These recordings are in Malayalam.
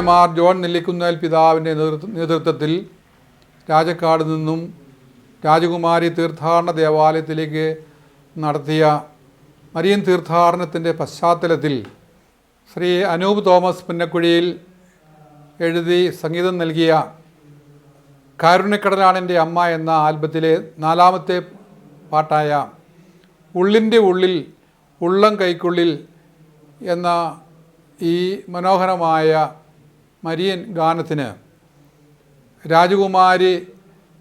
മാർ ജോൺ നെല്ലിക്കുന്നേൽ പിതാവിൻ്റെ നേതൃത്വത്തിൽ രാജക്കാട് നിന്നും രാജകുമാരി തീർത്ഥാടന ദേവാലയത്തിലേക്ക് നടത്തിയ മരിയൻ തീർത്ഥാടനത്തിൻ്റെ പശ്ചാത്തലത്തിൽ ശ്രീ അനൂപ് തോമസ് പുന്നക്കുഴിയിൽ എഴുതി സംഗീതം നൽകിയ കാരുണ്യക്കടലാണെൻ്റെ അമ്മ എന്ന ആൽബത്തിലെ 4ാമത്തെ പാട്ടായ ഉള്ളിൻ്റെ ഉള്ളിൽ ഉള്ളം കൈക്കുള്ളിൽ എന്ന ഈ മനോഹരമായ മരിയൻ ഗാനത്തിന് രാജകുമാരി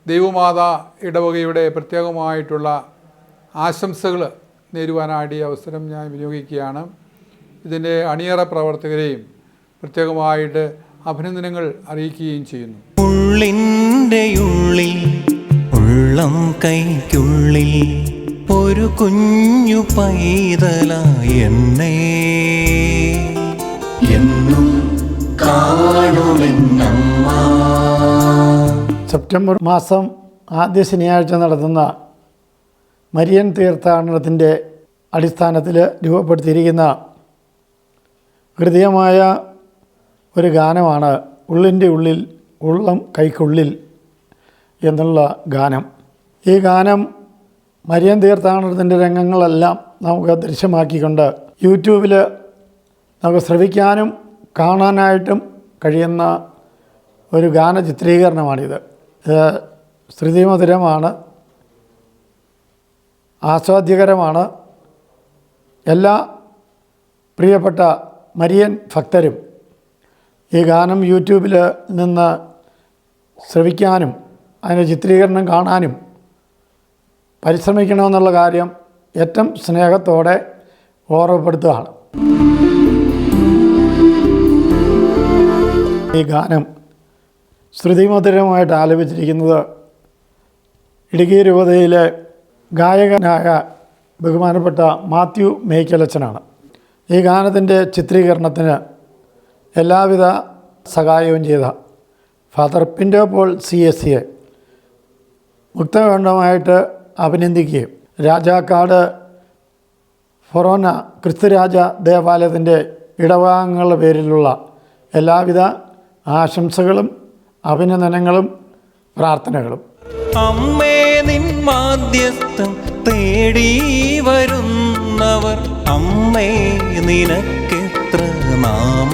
ദൈവമാതാ ഇടവകയുടെ പ്രത്യേകമായിട്ടുള്ള ആശംസകൾ നേരുവാനാടിയ അവസരം ഞാൻ വിനിയോഗിക്കുകയാണ്. ഇതിൻ്റെ അണിയറ പ്രവർത്തകരെയും പ്രത്യേകമായിട്ട് അഭിനന്ദനങ്ങൾ അറിയിക്കുകയും ചെയ്യുന്നു. ഉള്ളിൻ്റെ ഉള്ളിൽ ഉള്ളം കൈക്കുള്ളിൽ ഒരു കുഞ്ഞു പൈതലായി എന്നെ എന്നും കാണുമെന്നമ്മ. സെപ്റ്റംബർ മാസം ആദ്യ ശനിയാഴ്ച നടത്തുന്ന മരിയൻ തീർത്ഥാടനത്തിൻ്റെ അടിസ്ഥാനത്തിൽ രൂപപ്പെടുത്തിയിരിക്കുന്ന ഹൃദയമായ ഒരു ഗാനമാണ് ഉള്ളിൻ്റെ ഉള്ളിൽ ഉള്ളം കൈക്കുള്ളിൽ എന്നുള്ള ഗാനം. ഈ ഗാനം മരിയൻ തീർത്ഥാടനത്തിൻ്റെ രംഗങ്ങളെല്ലാം നമുക്ക് ദൃശ്യമാക്കിക്കൊണ്ട് യൂട്യൂബിൽ നമുക്ക് ശ്രവിക്കാനും കാണാനായിട്ടും കഴിയുന്ന ഒരു ഗാന ചിത്രീകരണമാണിത്. ഇത് ശ്രുതിമധുരമാണ്, ആസ്വാദ്യകരമാണ്. എല്ലാ പ്രിയപ്പെട്ട മരിയൻ ഭക്തരും ഈ ഗാനം യൂട്യൂബിൽ നിന്ന് ശ്രവിക്കാനും അതിൻ്റെ ചിത്രീകരണം കാണാനും പരിശ്രമിക്കണമെന്നുള്ള കാര്യം ഏറ്റവും സ്നേഹത്തോടെ ഓർമ്മപ്പെടുത്തുകയാണ്. ഈ ഗാനം ശ്രുതിമധുരമായിട്ട് ആലപിച്ചിരിക്കുന്നത് ഇടുക്കി രൂപതയിലെ ഗായകനായ ബഹുമാനപ്പെട്ട മാത്യു മേയ്ക്കലച്ചനാണ്. ഈ ഗാനത്തിൻ്റെ ചിത്രീകരണത്തിന് എല്ലാവിധ സഹായവും ചെയ്ത ഫാദർ പിൻഡോ പോൾ CSCയെ മുക്തകണ്ഠമായിട്ട് അഭിനന്ദിക്കുകയും രാജാക്കാട് ഫൊറോന ക്രിസ്തുരാജ ദേവാലയത്തിൻ്റെ ഇടവകങ്ങളുടെ പേരിലുള്ള എല്ലാവിധ ആശംസകളും അഭിനന്ദനങ്ങളും പ്രാർത്ഥനകളും. അമ്മേ നിൻ മാധ്യസ്ഥം തേടി വരുന്നവർ അമ്മേ നിനക്കെത്ര നാമ